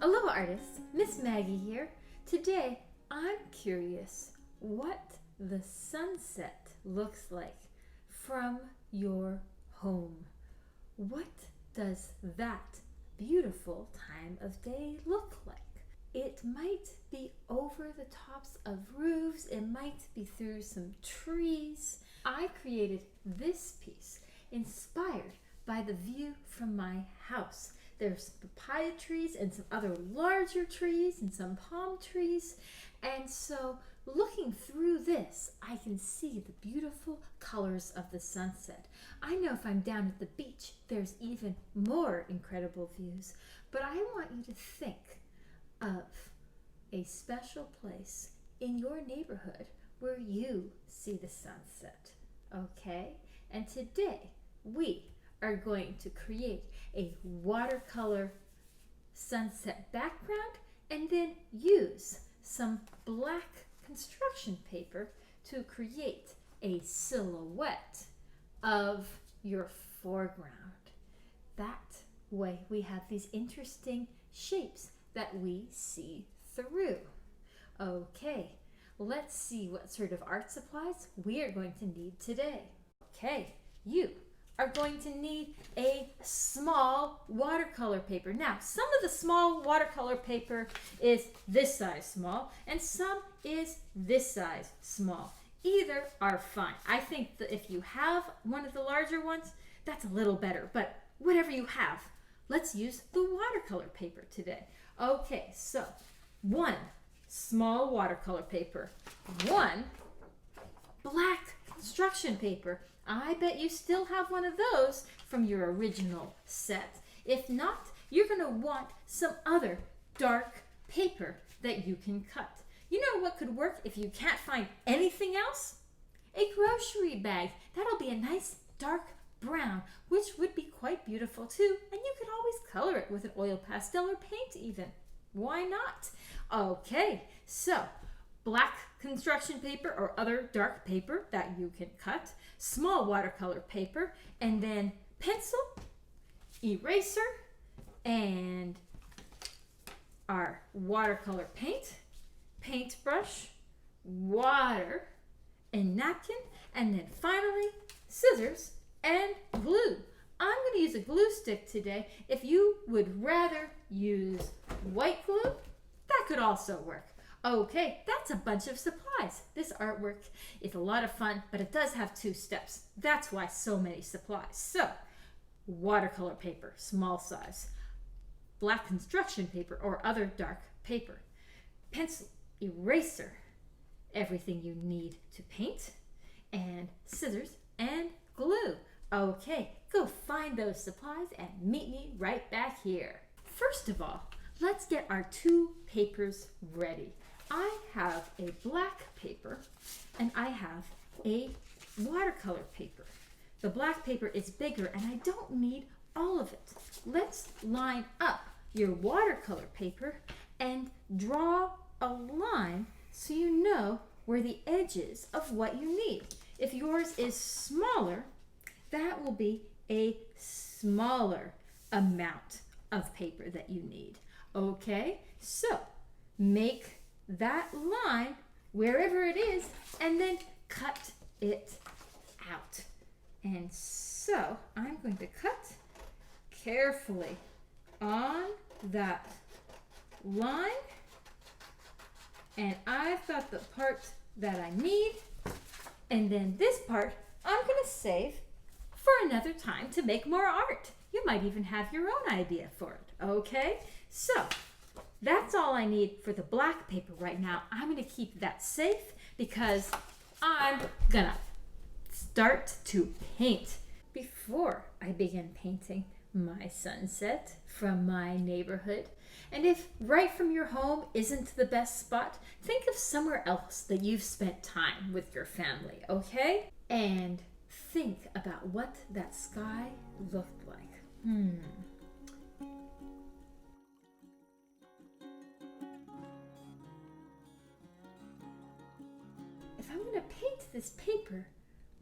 Aloha artists, Miss Maggie here. Today I'm curious what the sunset looks like from your home. What does that beautiful time of day look like? It might be over the tops of roofs, it might be through some trees. I created this piece inspired by the view from my house. There's papaya trees and some other larger trees and some palm trees. And so looking through this, I can see the beautiful colors of the sunset. I know if I'm down at the beach, there's even more incredible views. But I want you to think of a special place in your neighborhood where you see the sunset. Okay? And today we are going to create a watercolor sunset background and then use some black construction paper to create a silhouette of your foreground. That way we have these interesting shapes that we see through. Okay, let's see what sort of art supplies we are going to need today. Okay, you are going to need a small watercolor paper. Now, some of the small watercolor paper is this size small, and some is this size small. Either are fine. I think that if you have one of the larger ones, that's a little better, but whatever you have, let's use the watercolor paper today. Okay, so one small watercolor paper, one black construction paper. I bet you still have one of those from your original set. If not, you're going to want some other dark paper that you can cut. You know what could work if you can't find anything else? A grocery bag. That'll be a nice dark brown, which would be quite beautiful too, and you could always color it with an oil pastel or paint even. Why not? Okay, so black construction paper or other dark paper that you can cut, small watercolor paper, and then pencil, eraser, and our watercolor paint, paintbrush, water, and napkin, and then finally scissors and glue. I'm going to use a glue stick today. If you would rather use white glue, that could also work. Okay, that's a bunch of supplies. This artwork is a lot of fun, but it does have 2 steps. That's why so many supplies. So, watercolor paper, small size, black construction paper or other dark paper, pencil, eraser, everything you need to paint, and scissors and glue. Okay, go find those supplies and meet me right back here. First of all, let's get our 2 papers ready. I have a black paper and I have a watercolor paper. The black paper is bigger and I don't need all of it. Let's line up your watercolor paper and draw a line so you know where the edges of what you need. If yours is smaller, that will be a smaller amount of paper that you need. Okay, so make that line wherever it is and then cut it out. And so I'm going to cut carefully on that line, and I've got the part that I need, and then this part I'm going to save for another time to make more art. You might even have your own idea for it. Okay, so that's all I need for the black paper right now. I'm going to keep that safe because I'm going to start to paint. Before I begin painting my sunset from my neighborhood, and if right from your home isn't the best spot, think of somewhere else that you've spent time with your family, okay? And think about what that sky looked like. If I'm going to paint this paper,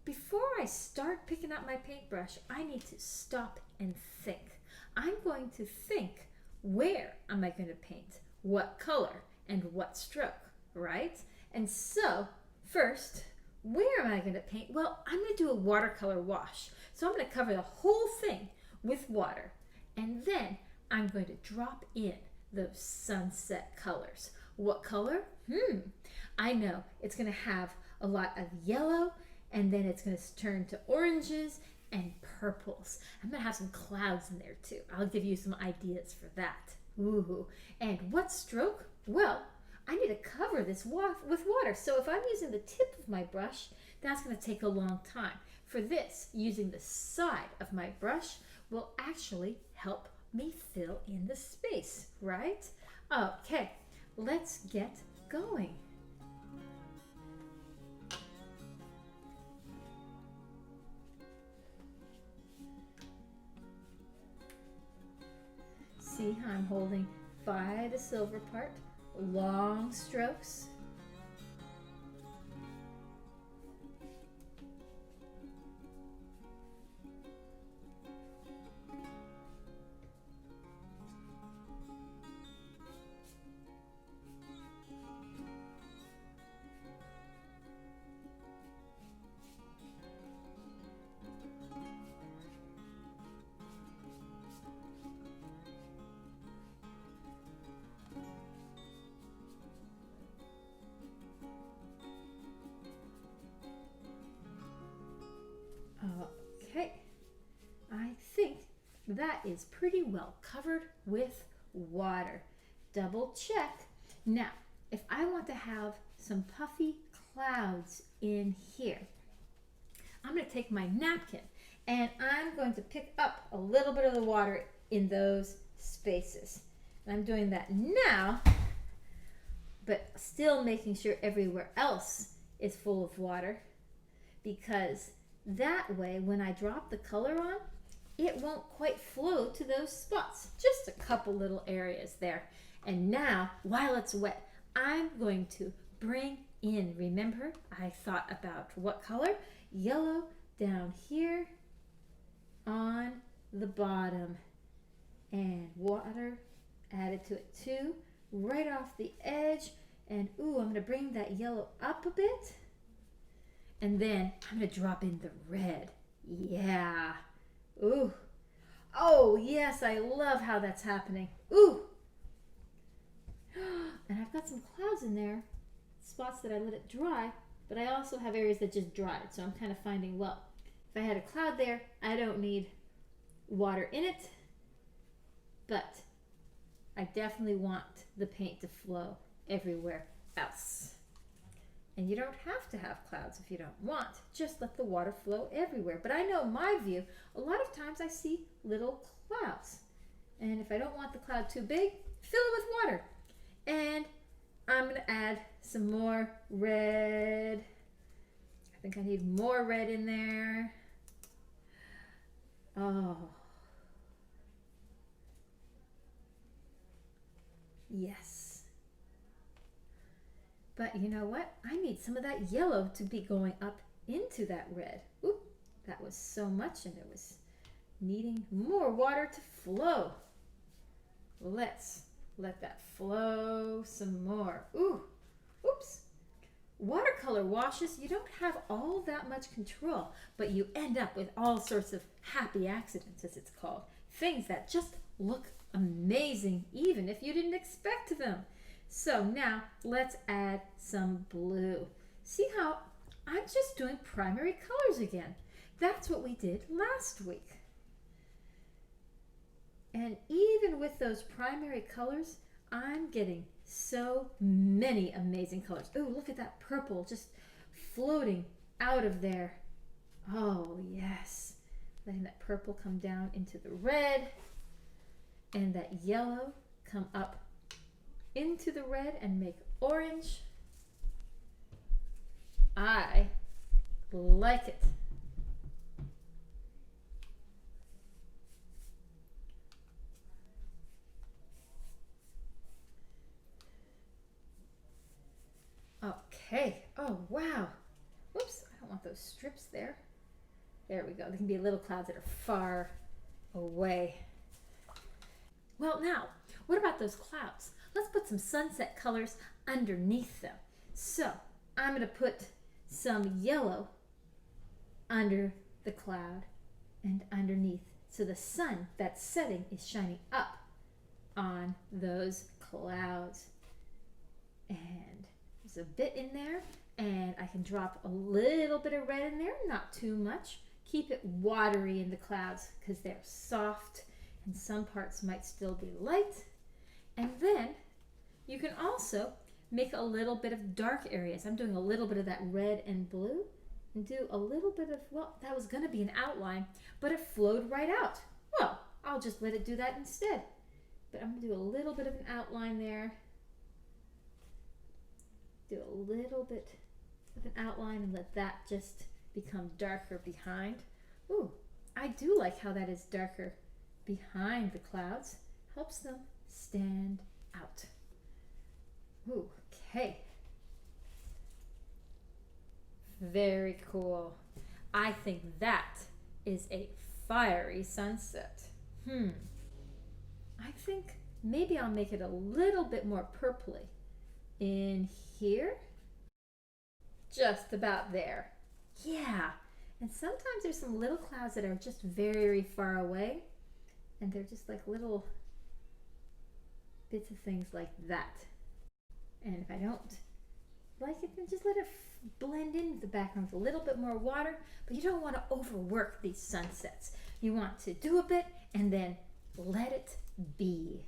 before I start picking up my paintbrush, I need to stop and think. I'm going to think where am I going to paint? What color and what stroke, right? And so, first, where am I going to paint? Well, I'm going to do a watercolor wash. So I'm going to cover the whole thing with water. And then I'm going to drop in those sunset colors. What color? I know. It's going to have a lot of yellow, and then it's going to turn to oranges and purples. I'm going to have some clouds in there too. I'll give you some ideas for that. Ooh. And what stroke? Well, I need to cover this with water. So if I'm using the tip of my brush, that's going to take a long time. For this, using the side of my brush will actually help me fill in the space, right? Okay, let's get going. See how I'm holding by the silver part, long strokes. Okay, I think that is pretty well covered with water. Double check. Now, if I want to have some puffy clouds in here, I'm going to take my napkin and I'm going to pick up a little bit of the water in those spaces. And I'm doing that now, but still making sure everywhere else is full of water, because that way, when I drop the color on, it won't quite flow to those spots. Just a couple little areas there. And now, while it's wet, I'm going to bring in, remember, I thought about what color? Yellow down here on the bottom. And water added to it too, right off the edge. And ooh, I'm going to bring that yellow up a bit. And then I'm going to drop in the red. Yeah. Ooh. Oh, yes, I love how that's happening. Ooh. And I've got some clouds in there, spots that I let it dry, but I also have areas that just dried. So I'm kind of finding, well, if I had a cloud there, I don't need water in it, but I definitely want the paint to flow everywhere else. And you don't have to have clouds if you don't want. Just let the water flow everywhere. But I know my view, a lot of times I see little clouds. And if I don't want the cloud too big, fill it with water. And I'm going to add some more red. I think I need more red in there. Oh. Yes. But you know what? I need some of that yellow to be going up into that red. Oop, that was so much and it was needing more water to flow. Let's let that flow some more. Ooh, oops. Watercolor washes, you don't have all that much control, but you end up with all sorts of happy accidents, as it's called. Things that just look amazing, even if you didn't expect them. So now let's add some blue. See how I'm just doing primary colors again. That's what we did last week. And even with those primary colors, I'm getting so many amazing colors. Oh, look at that purple just floating out of there. Oh, yes. Letting that purple come down into the red and that yellow come up into the red and make orange. I like it. Okay. Oh, wow. Whoops, I don't want those strips there. There we go. There can be little clouds that are far away. Well, now, what about those clouds? Let's put some sunset colors underneath them. So, I'm going to put some yellow under the cloud and underneath. So the sun that's setting is shining up on those clouds. And there's a bit in there, and I can drop a little bit of red in there, not too much. Keep it watery in the clouds because they're soft and some parts might still be light. And then you can also make a little bit of dark areas. I'm doing a little bit of that red and blue and do a little bit of, well, that was going to be an outline, but it flowed right out. Well, I'll just let it do that instead. But I'm going to do a little bit of an outline there. Do a little bit of an outline and let that just become darker behind. Ooh, I do like how that is darker behind the clouds. Helps them stand out. Ooh, okay. Very cool. I think that is a fiery sunset. I think maybe I'll make it a little bit more purpley in here. Just about there. Yeah. And sometimes there's some little clouds that are just very far away, and they're just like little bits of things like that. And if I don't like it, then just let it blend in with the background with a little bit more water. But you don't want to overwork these sunsets. You want to do a bit and then let it be.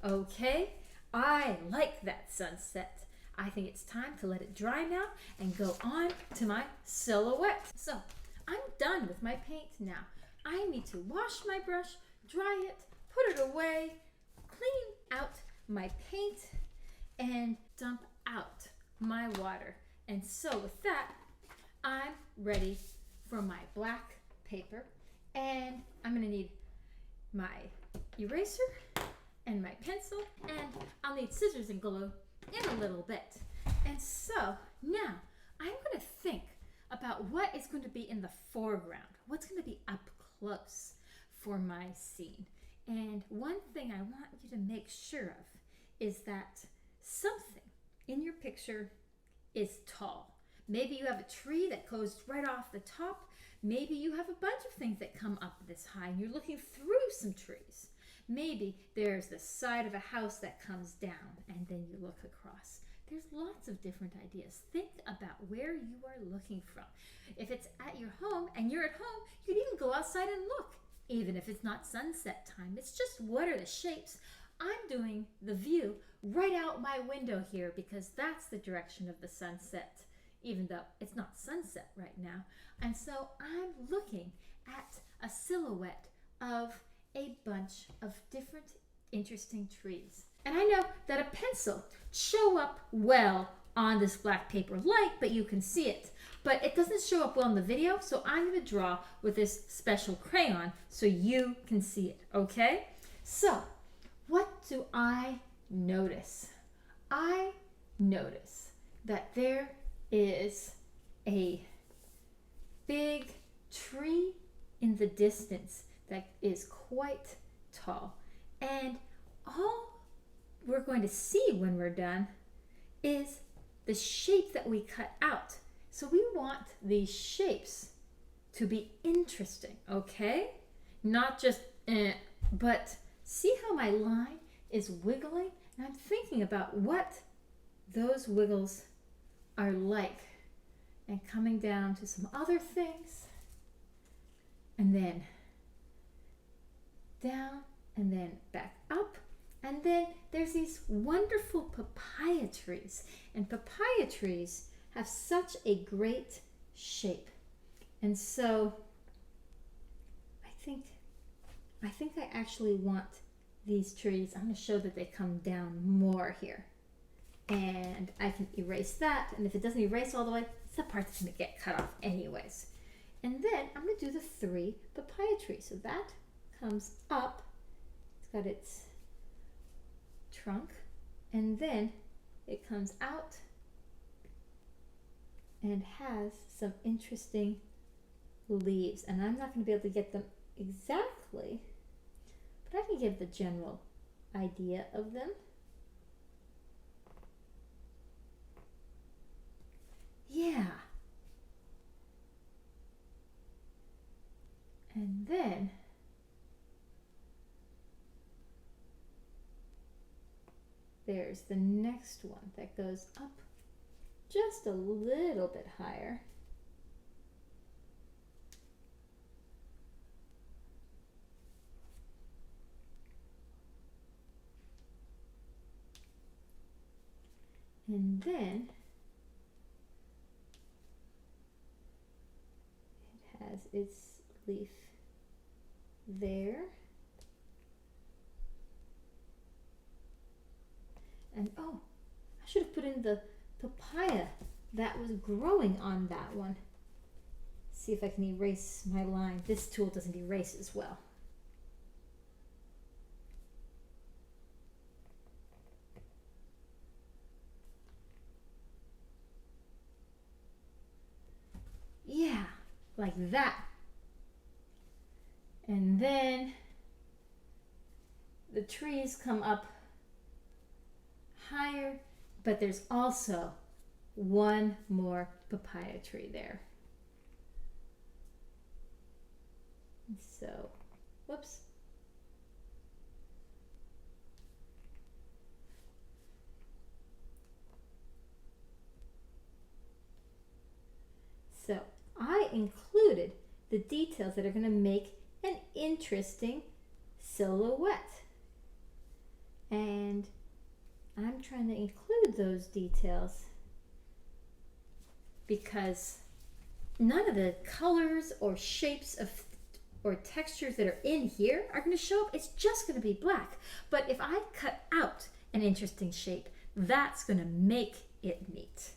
Okay, I like that sunset. I think it's time to let it dry now and go on to my silhouette. So I'm done with my paint now. I need to wash my brush, dry it, put it away, clean out my paint, and dump out my water. And so with that, I'm ready for my black paper, and I'm gonna need my eraser and my pencil, and I'll need scissors and glue in a little bit. And so now I'm gonna think about what is going to be in the foreground, what's gonna be up close for my scene. And one thing I want you to make sure of is that something in your picture is tall. Maybe you have a tree that goes right off the top. Maybe you have a bunch of things that come up this high and you're looking through some trees. Maybe there's the side of a house that comes down and then you look across. There's lots of different ideas. Think about where you are looking from. If it's at your home and you're at home, you can even go outside and look, even if it's not sunset time. It's just what are the shapes. I'm doing the view right out my window here because that's the direction of the sunset, even though it's not sunset right now. And so I'm looking at a silhouette of a bunch of different interesting trees. And I know that a pencil show up well on this black paper light, but you can see it. But it doesn't show up well in the video, so I'm going to draw with this special crayon so you can see it, okay? So, what do I notice? I notice that there is a big tree in the distance that is quite tall. And all we're going to see when we're done is the shape that we cut out. So we want these shapes to be interesting, okay? Not just, but see how my line is wiggling? And I'm thinking about what those wiggles are like and coming down to some other things and then down and then back up. And then there's these wonderful papaya trees, and papaya trees have such a great shape. And so I think I actually want these trees. I'm going to show that they come down more here. And I can erase that, and if it doesn't erase all the way, it's the part that's going to get cut off anyways. And then I'm going to do the 3 papaya trees. So that comes up, it's got its trunk, and then it comes out and has some interesting leaves. And I'm not going to be able to get them exactly, but I can give the general idea of them. Yeah. And then there's the next one that goes up just a little bit higher. And then it has its leaf there. And oh, I should have put in the papaya that was growing on that one. See if I can erase my line. This tool doesn't erase as well. Yeah, like that. And then the trees come up higher, but there's also one more papaya tree there. So, whoops. So, I included the details that are going to make an interesting silhouette. And I'm trying to include those details because none of the colors or shapes of or textures that are in here are going to show up. It's just going to be black. But if I cut out an interesting shape, that's going to make it neat.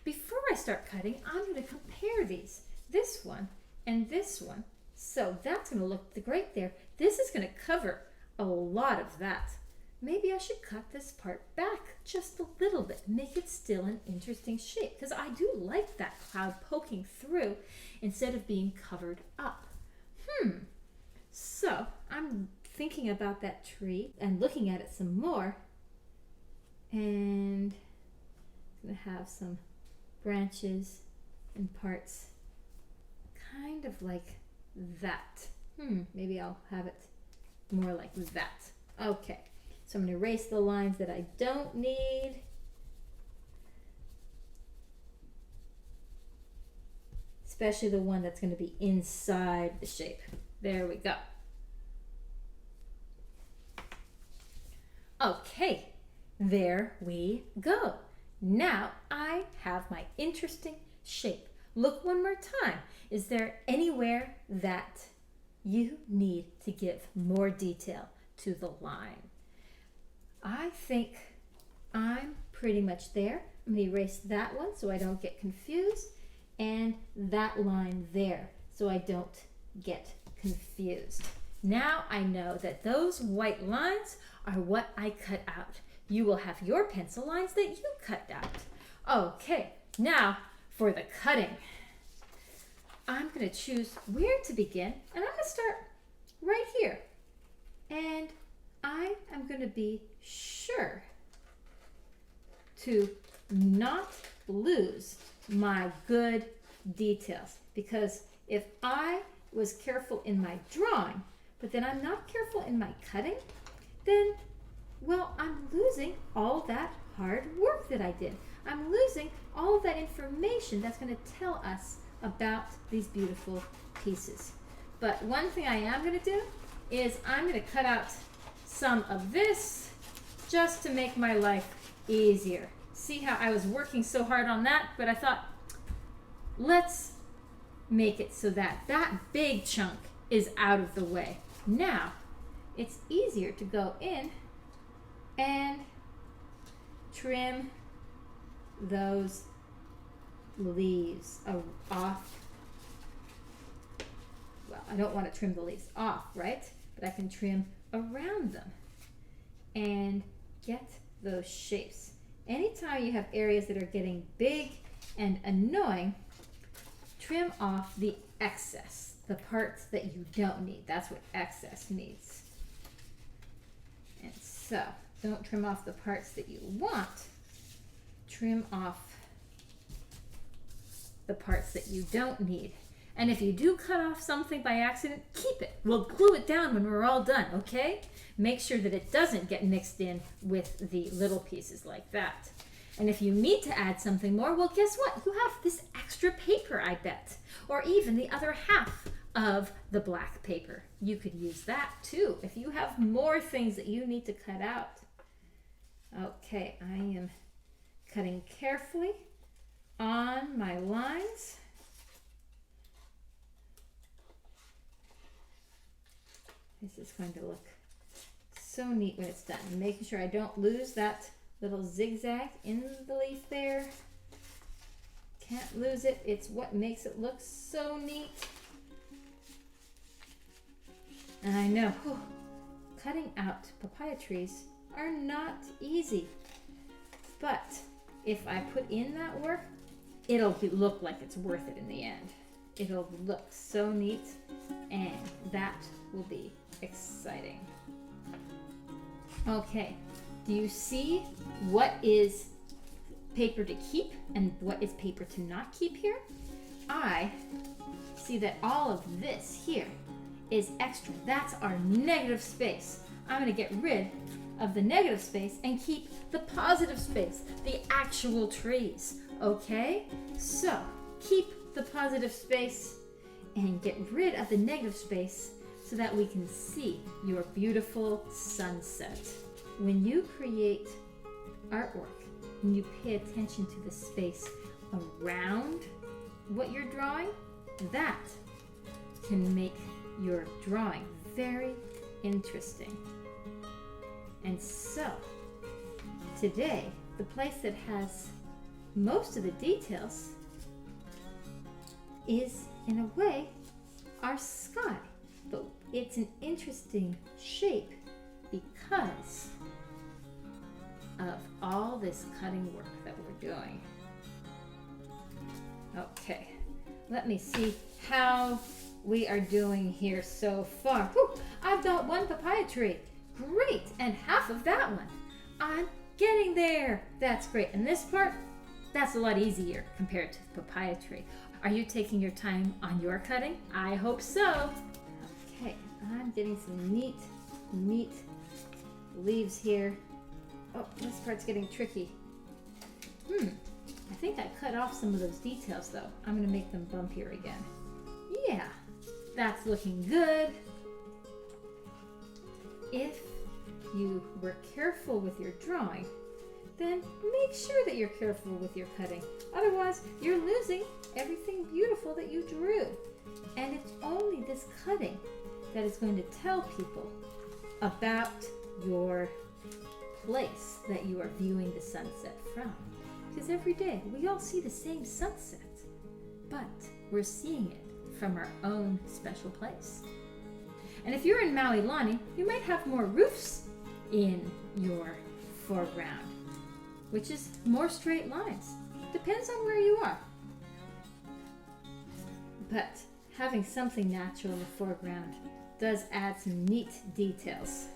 Before I start cutting, I'm going to compare these. This one and this one. So that's going to look great there. This is going to cover a lot of that. Maybe I should cut this part back just a little bit, make it still an interesting shape, because I do like that cloud poking through instead of being covered up. So I'm thinking about that tree and looking at it some more, and I'm going to have some branches and parts kind of like that. Maybe I'll have it more like that. Okay. So I'm going to erase the lines that I don't need. Especially the one that's going to be inside the shape. There we go. Okay, there we go. Now I have my interesting shape. Look one more time. Is there anywhere that you need to give more detail to the line? I think I'm pretty much there. I'm going to erase that one so I don't get confused, and that line there so I don't get confused. Now I know that those white lines are what I cut out. You will have your pencil lines that you cut out. Okay, now for the cutting. I'm going to choose where to begin, and I'm going to start right here. And I am going to be sure to not lose my good details, because if I was careful in my drawing, but then I'm not careful in my cutting, then, well, I'm losing all that hard work that I did. I'm losing all of that information that's going to tell us about these beautiful pieces. But one thing I am going to do is I'm going to cut out some of this just to make my life easier. See how I was working so hard on that, but I thought, let's make it so that that big chunk is out of the way. Now, it's easier to go in and trim those leaves off. Well, I don't want to trim the leaves off, right? But I can trim around them and get those shapes. Anytime you have areas that are getting big and annoying, trim off the excess. the parts that you don't need. That's what excess means. And so, don't trim off the parts that you want. Trim off the parts that you don't need. And if you do cut off something by accident, keep it. We'll glue it down when we're all done, okay? Make sure that it doesn't get mixed in with the little pieces like that. And if you need to add something more, well, guess what? You have this extra paper, I bet. Or even the other half of the black paper. You could use that too if you have more things that you need to cut out. Okay, I am cutting carefully on my lines. This is going to look so neat when it's done. Making sure I don't lose that little zigzag in the leaf there. Can't lose it. It's what makes it look so neat. And I know, cutting out papaya trees are not easy. But if I put in that work, it'll look like it's worth it in the end. It'll look so neat, and that will be exciting. Okay, do you see what is paper to keep and what is paper to not keep here? I see that all of this here is extra. That's our negative space. I'm going to get rid of the negative space and keep the positive space, the actual trees. Okay? So, keep the positive space and get rid of the negative space so that we can see your beautiful sunset. When you create artwork and you pay attention to the space around what you're drawing, that can make your drawing very interesting. And so, today, the place that has most of the details is, in a way, our sky. But it's an interesting shape because of all this cutting work that we're doing. Okay, let me see how we are doing here so far. Whew, I've got one papaya tree. Great, and half of that one. I'm getting there. That's great. And this part, that's a lot easier compared to the papaya tree. Are you taking your time on your cutting? I hope so. Okay, I'm getting some neat leaves here. Oh, this part's getting tricky. I think I cut off some of those details though. I'm gonna make them bumpier again. Yeah, that's looking good. If you were careful with your drawing, then make sure that you're careful with your cutting. Otherwise, you're losing everything beautiful that you drew. And it's only this cutting that is going to tell people about your place that you are viewing the sunset from. Because every day we all see the same sunset, but we're seeing it from our own special place. And if you're in Maui Lani, you might have more roofs in your foreground, which is more straight lines. Depends on where you are. But having something natural in the foreground does add some neat details.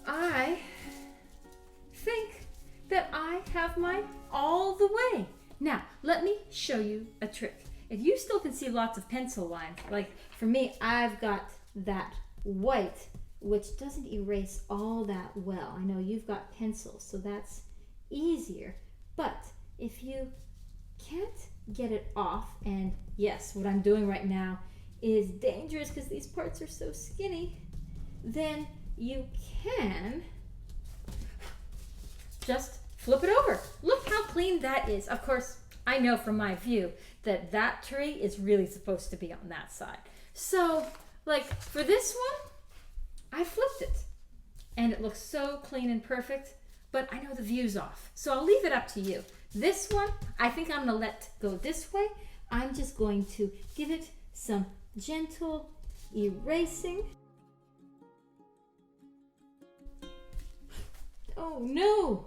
I think that I have mine all the way. Now, let me show you a trick. If you still can see lots of pencil lines, like for me, I've got that white, which doesn't erase all that well. I know you've got pencils, so that's easier. But if you can't get it off, and yes, what I'm doing right now is dangerous because these parts are so skinny, then you can just flip it over. Look how clean that is. Of course, I know from my view that that tree is really supposed to be on that side. So, like for this one, I flipped it and it looks so clean and perfect, but I know the view's off. So I'll leave it up to you. This one, I think I'm gonna let go this way. I'm just going to give it some gentle erasing. Oh no!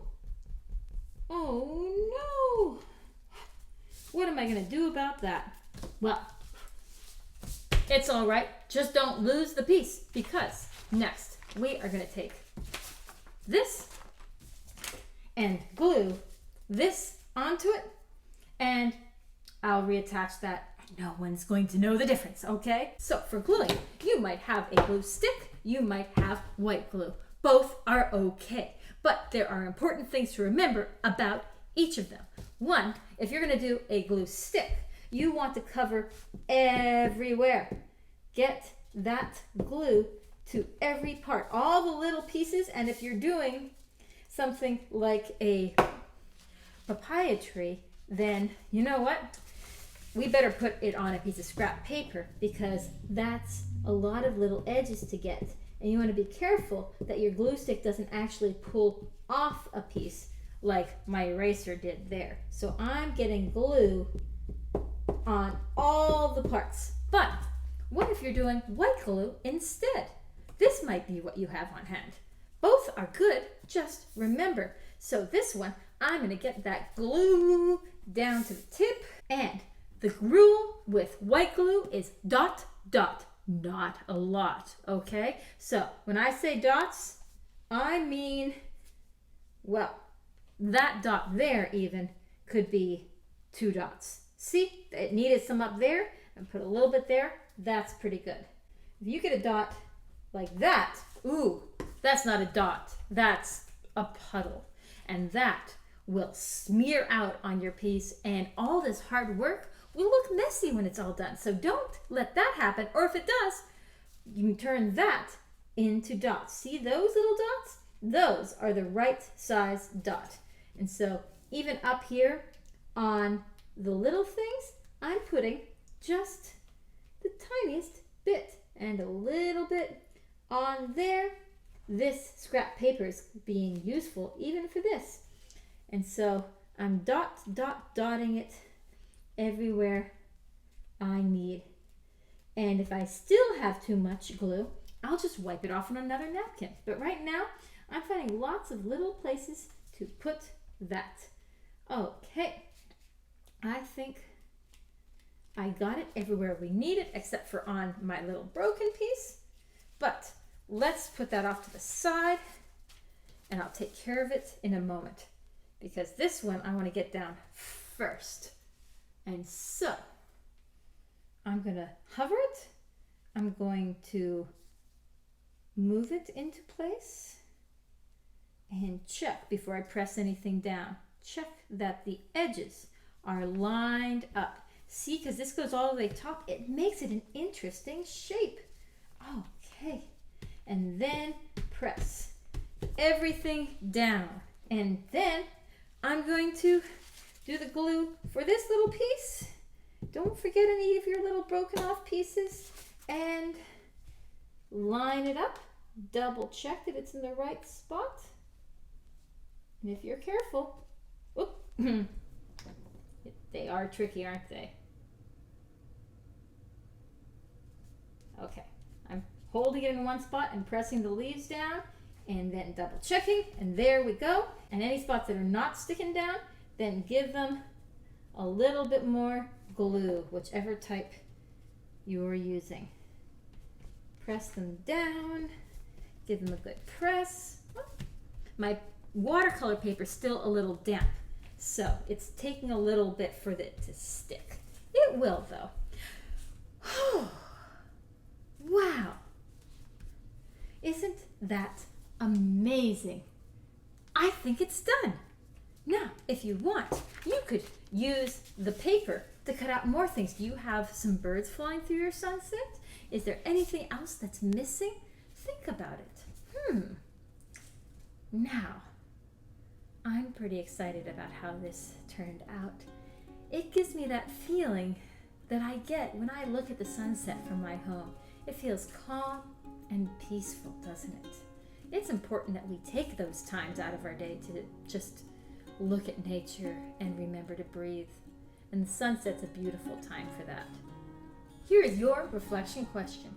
Oh no! What am I gonna do about that? Well, it's all right. Just don't lose the piece, because next we are gonna take this and glue this onto it, and I'll reattach that. No one's going to know the difference, okay? So for gluing, you might have a glue stick, you might have white glue. Both are okay, but there are important things to remember about each of them. One, if you're gonna do a glue stick, you want to cover everywhere. Get that glue to every part, all the little pieces, and if you're doing something like a papaya tree, then you know what? We better put it on a piece of scrap paper, because that's a lot of little edges to get. And you want to be careful that your glue stick doesn't actually pull off a piece like my eraser did there. So I'm getting glue on all the parts. But what if you're doing white glue instead? This might be what you have on hand. Both are good, just remember. So this one, I'm going to get that glue down to the tip, and the rule with white glue is dot, dot, not a lot, okay? So when I say dots, I mean, well, that dot there even could be 2 dots. See, it needed some up there, and put a little bit there. That's pretty good. If you get a dot like that, ooh, that's not a dot. That's a puddle. And that will smear out on your piece, and all this hard work will look messy when it's all done. So don't let that happen, or if it does, you can turn that into dots. See those little dots? Those are the right size dot. And so even up here on the little things, I'm putting just the tiniest bit, and a little bit on there. This scrap paper is being useful even for this. And so I'm dotting it everywhere I need. And if I still have too much glue, I'll just wipe it off on another napkin. But right now, I'm finding lots of little places to put that. Okay, I think I got it everywhere we need it, except for on my little broken piece. But let's put that off to the side, and I'll take care of it in a moment, because this one I want to get down first. And so I'm going to hover it. I'm going to move it into place and check before I press anything down. Check that the edges are lined up. See, because this goes all the way top, it makes it an interesting shape. Okay, and then press everything down. And then I'm going to do the glue for this little piece. Don't forget any of your little broken off pieces, and line it up. Double check that it's in the right spot. And if you're careful, whoop, they are tricky, aren't they? Okay, I'm holding it in one spot and pressing the leaves down, and then double checking, and there we go. And any spots that are not sticking down, then give them a little bit more glue, whichever type you're using. Press them down, give them a good press. My watercolor paper is still a little damp, so it's taking a little bit for it to stick. It will, though. Wow! Isn't that amazing? I think it's done. Now, if you want, you could use the paper to cut out more things. Do you have some birds flying through your sunset? Is there anything else that's missing? Think about it. Now, I'm pretty excited about how this turned out. It gives me that feeling that I get when I look at the sunset from my home. It feels calm and peaceful, doesn't it? It's important that we take those times out of our day to just look at nature and remember to breathe. And the sunset's a beautiful time for that. Here is your reflection question.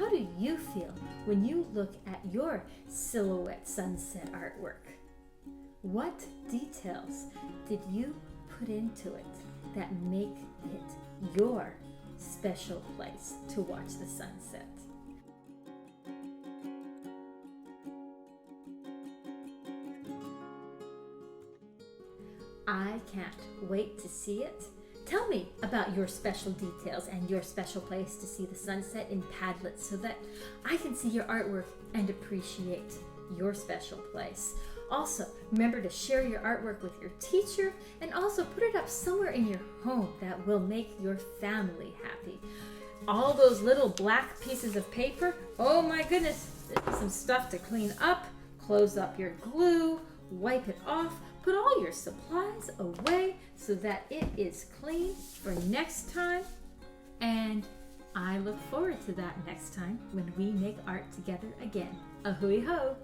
how do you feel when you look at your silhouette sunset artwork? What details did you put into it that make it your special place to watch the sunset? I can't wait to see it. Tell me about your special details and your special place to see the sunset in Padlet so that I can see your artwork and appreciate your special place. Also, remember to share your artwork with your teacher and also put it up somewhere in your home that will make your family happy. All those little black pieces of paper, oh my goodness, some stuff to clean up. Close up your glue, wipe it off, put all your supplies away so that it is clean for next time. And I look forward to that next time when we make art together again. A hui ho!